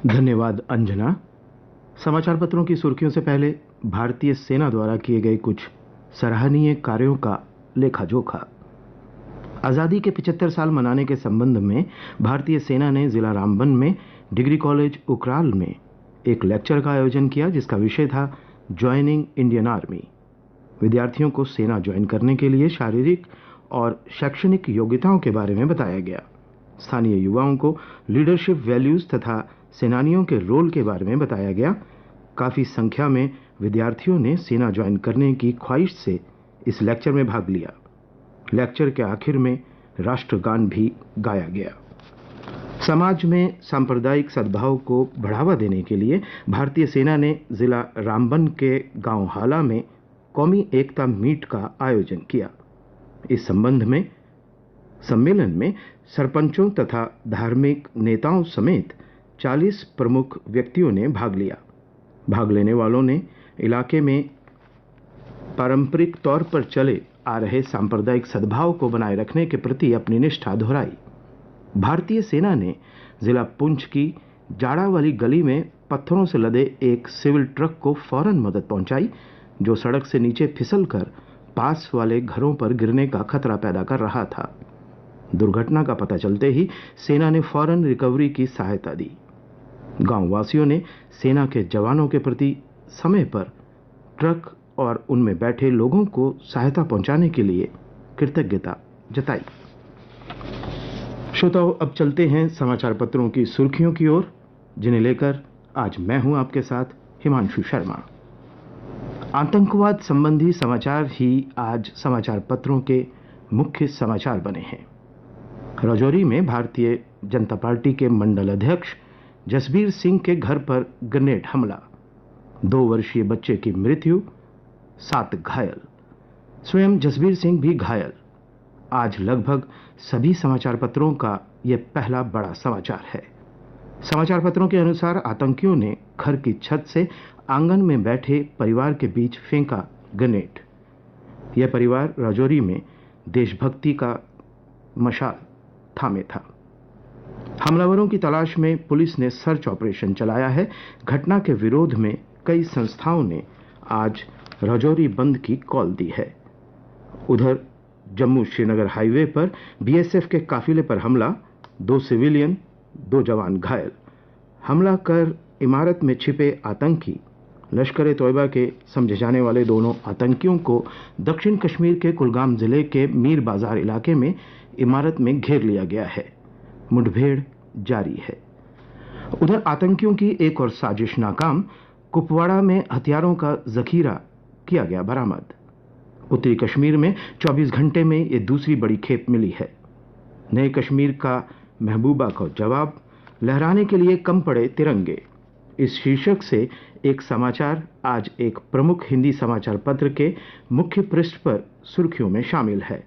धन्यवाद अंजना। समाचार पत्रों की सुर्खियों से पहले भारतीय सेना द्वारा किए गए कुछ सराहनीय कार्यों का लेखा जोखा। आजादी के 75 साल मनाने के संबंध में भारतीय सेना ने जिला रामबन में डिग्री कॉलेज उकराल में एक लेक्चर का आयोजन किया, जिसका विषय था ज्वाइनिंग इंडियन आर्मी। विद्यार्थियों को सेना ज्वाइन करने के लिए शारीरिक और शैक्षणिक योग्यताओं के बारे में बताया गया। स्थानीय युवाओं को लीडरशिप वैल्यूज तथा सेनानियों के रोल के बारे में बताया गया। काफी संख्या में विद्यार्थियों ने सेना ज्वाइन करने की ख्वाहिश से इस लेक्चर में भाग लिया। लेक्चर के आखिर में राष्ट्रगान भी गाया गया। समाज में सांप्रदायिक सद्भाव को बढ़ावा देने के लिए भारतीय सेना ने जिला रामबन के गांव हाला में कौमी एकता मीट का आयोजन किया। इस संबंध में सम्मेलन में सरपंचों तथा धार्मिक नेताओं समेत 40 प्रमुख व्यक्तियों ने भाग लिया। भाग लेने वालों ने इलाके में पारंपरिक तौर पर चले आ रहे सांप्रदायिक सद्भाव को बनाए रखने के प्रति अपनी निष्ठा दोहराई। भारतीय सेना ने जिला पुंछ की जाड़ा वाली गली में पत्थरों से लदे एक सिविल ट्रक को फौरन मदद पहुंचाई, जो सड़क से नीचे फिसलकर पास वाले घरों पर गिरने का खतरा पैदा कर रहा था। दुर्घटना का पता चलते ही सेना ने फौरन रिकवरी की सहायता दी। गांव वासियों ने सेना के जवानों के प्रति समय पर ट्रक और उनमें बैठे लोगों को सहायता पहुंचाने के लिए कृतज्ञता जताई। श्रोताओं, अब चलते हैं समाचार पत्रों की सुर्खियों की ओर, जिन्हें लेकर आज मैं हूं आपके साथ हिमांशु शर्मा। आतंकवाद संबंधी समाचार ही आज समाचार पत्रों के मुख्य समाचार बने हैं। राजौरी में भारतीय जनता पार्टी के मंडल अध्यक्ष जसबीर सिंह के घर पर ग्रेनेड हमला, 2 वर्षीय बच्चे की मृत्यु, 7 घायल, स्वयं जसबीर सिंह भी घायल। आज लगभग सभी समाचार पत्रों का यह पहला बड़ा समाचार है। समाचार पत्रों के अनुसार आतंकियों ने घर की छत से आंगन में बैठे परिवार के बीच फेंका ग्रेनेड। यह परिवार राजौरी में देशभक्ति का मशाल थामे था। हमलावरों की तलाश में पुलिस ने सर्च ऑपरेशन चलाया है। घटना के विरोध में कई संस्थाओं ने आज राजौरी बंद की कॉल दी है। उधर जम्मू श्रीनगर हाईवे पर बीएसएफ के काफिले पर हमला, 2 सिविलियन 2 जवान घायल। हमला कर इमारत में छिपे आतंकी लश्कर ए तोयबा के समझे जाने वाले दोनों आतंकियों को दक्षिण कश्मीर के कुलगाम जिले के मीर बाजार इलाके में इमारत में घेर लिया गया है। मुठभेड़ जारी है। उधर आतंकियों की एक और साजिश नाकाम, कुपवाड़ा में हथियारों का जखीरा किया गया बरामद। उत्तरी कश्मीर में 24 घंटे में यह दूसरी बड़ी खेप मिली है। नए कश्मीर का महबूबा को जवाब, लहराने के लिए कम पड़े तिरंगे, इस शीर्षक से एक समाचार आज एक प्रमुख हिंदी समाचार पत्र के मुख्य पृष्ठ पर सुर्खियों में शामिल है।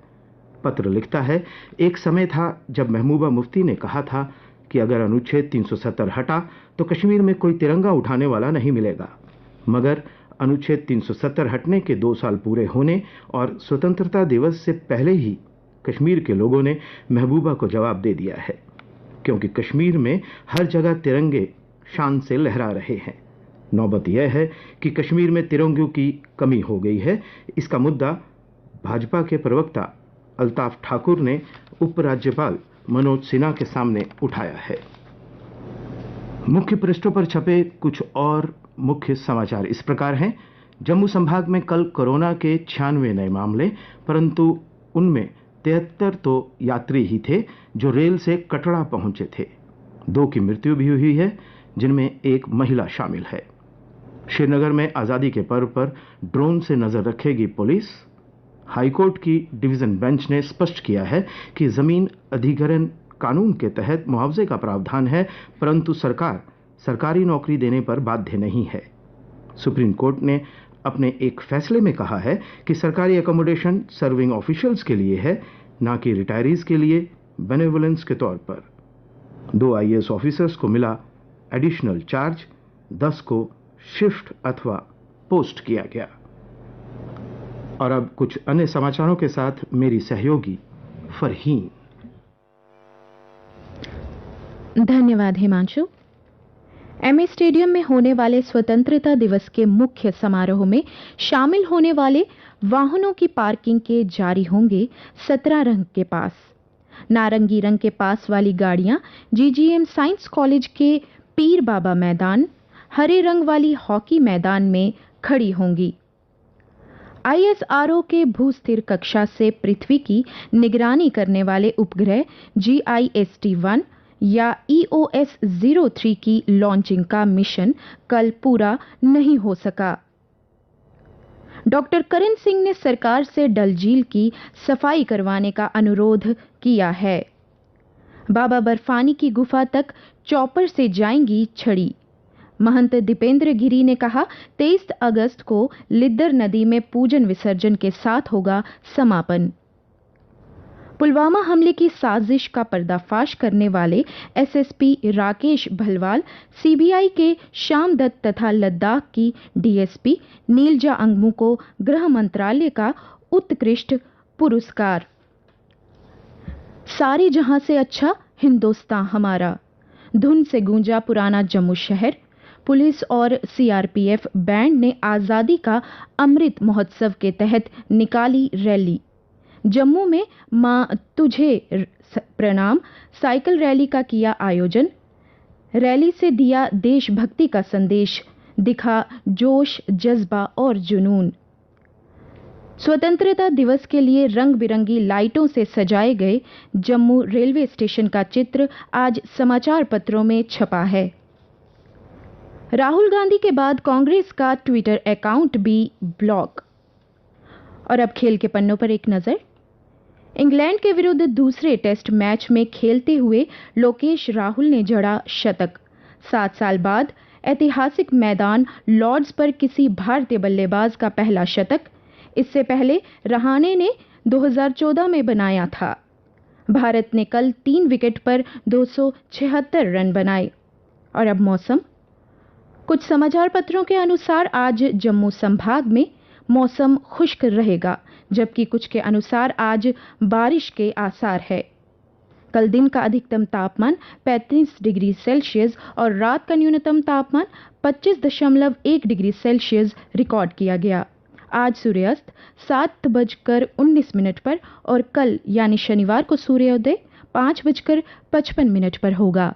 पत्र लिखता है, एक समय था जब महबूबा मुफ्ती ने कहा था कि अगर अनुच्छेद 370 हटा तो कश्मीर में कोई तिरंगा उठाने वाला नहीं मिलेगा। मगर अनुच्छेद 370 हटने के 2 साल पूरे होने और स्वतंत्रता दिवस से पहले ही कश्मीर के लोगों ने महबूबा को जवाब दे दिया है, क्योंकि कश्मीर में हर जगह तिरंगे शान से लहरा रहे हैं। नौबत यह है कि कश्मीर में तिरंगों की कमी हो गई है। इसका मुद्दा भाजपा के प्रवक्ता अल्ताफ ठाकुर ने उपराज्यपाल मनोज सिन्हा के सामने उठाया है। मुख्य पृष्ठों पर छपे कुछ और मुख्य समाचार इस प्रकार हैं। जम्मू संभाग में कल कोरोना के 96 नए मामले, परंतु उनमें 73 तो यात्री ही थे जो रेल से कटरा पहुंचे थे। 2 की मृत्यु भी हुई है, जिनमें एक महिला शामिल है। श्रीनगर में आजादी के पर्व पर ड्रोन से नजर रखेगी पुलिस। हाईकोर्ट की डिवीजन बेंच ने स्पष्ट किया है कि जमीन अधिग्रहण कानून के तहत मुआवजे का प्रावधान है, परंतु सरकार सरकारी नौकरी देने पर बाध्य नहीं है। सुप्रीम कोर्ट ने अपने एक फैसले में कहा है कि सरकारी एकोमोडेशन सर्विंग ऑफिशियल्स के लिए है, न कि रिटायरीज के लिए बेनेवोलेंस के तौर पर। 2 आईएएस ऑफिसर्स को मिला एडिशनल चार्ज, 10 को शिफ्ट अथवा पोस्ट किया गया। और अब कुछ अन्य समाचारों के साथ मेरी सहयोगी फरहीन। धन्यवाद हिमांशु। एमए स्टेडियम में होने वाले स्वतंत्रता दिवस के मुख्य समारोह में शामिल होने वाले वाहनों की पार्किंग के जारी होंगे 17 रंग के पास। नारंगी रंग के पास वाली गाड़ियां जीजीएम साइंस कॉलेज के पीर बाबा मैदान, हरे रंग वाली हॉकी मैदान में खड़ी होंगी। आईएसआरओ के भूस्थिर कक्षा से पृथ्वी की निगरानी करने वाले उपग्रह GIST-1 या EOS-03 की लॉन्चिंग का मिशन कल पूरा नहीं हो सका। डॉक्टर करण सिंह ने सरकार से डल झील की सफाई करवाने का अनुरोध किया है। बाबा बर्फानी की गुफा तक चॉपर से जाएंगी छड़ी। महंत दीपेंद्र गिरी ने कहा 23 अगस्त को लिद्दर नदी में पूजन विसर्जन के साथ होगा समापन। पुलवामा हमले की साजिश का पर्दाफाश करने वाले एसएसपी राकेश भलवाल, सीबीआई के श्याम दत्त तथा लद्दाख की डीएसपी नीलजा अंगमू को गृह मंत्रालय का उत्कृष्ट पुरस्कार। सारे जहां से अच्छा हिंदुस्तान हमारा धुन से गूंजा पुराना जम्मू शहर। पुलिस और सीआरपीएफ बैंड ने आजादी का अमृत महोत्सव के तहत निकाली रैली। जम्मू में मां तुझे प्रणाम साइकिल रैली का किया आयोजन। रैली से दिया देशभक्ति का संदेश, दिखा जोश, जज्बा और जुनून। स्वतंत्रता दिवस के लिए रंग बिरंगी लाइटों से सजाए गए जम्मू रेलवे स्टेशन का चित्र आज समाचार पत्रों में छपा है। राहुल गांधी के बाद कांग्रेस का ट्विटर अकाउंट भी ब्लॉक। और अब खेल के पन्नों पर एक नजर। इंग्लैंड के विरुद्ध दूसरे टेस्ट मैच में खेलते हुए लोकेश राहुल ने जड़ा शतक। 7 साल बाद ऐतिहासिक मैदान लॉर्ड्स पर किसी भारतीय बल्लेबाज का पहला शतक। इससे पहले रहाणे ने 2014 में बनाया था। भारत ने कल 3 विकेट पर 276 रन बनाए। और अब मौसम। कुछ समाचार पत्रों के अनुसार आज जम्मू संभाग में मौसम खुश्क रहेगा, जबकि कुछ के अनुसार आज बारिश के आसार है। कल दिन का अधिकतम तापमान 35 डिग्री सेल्सियस और रात का न्यूनतम तापमान 25.1 डिग्री सेल्सियस रिकॉर्ड किया गया। आज सूर्यास्त 7:19 पर और कल यानी शनिवार को सूर्योदय 5:55 पर होगा।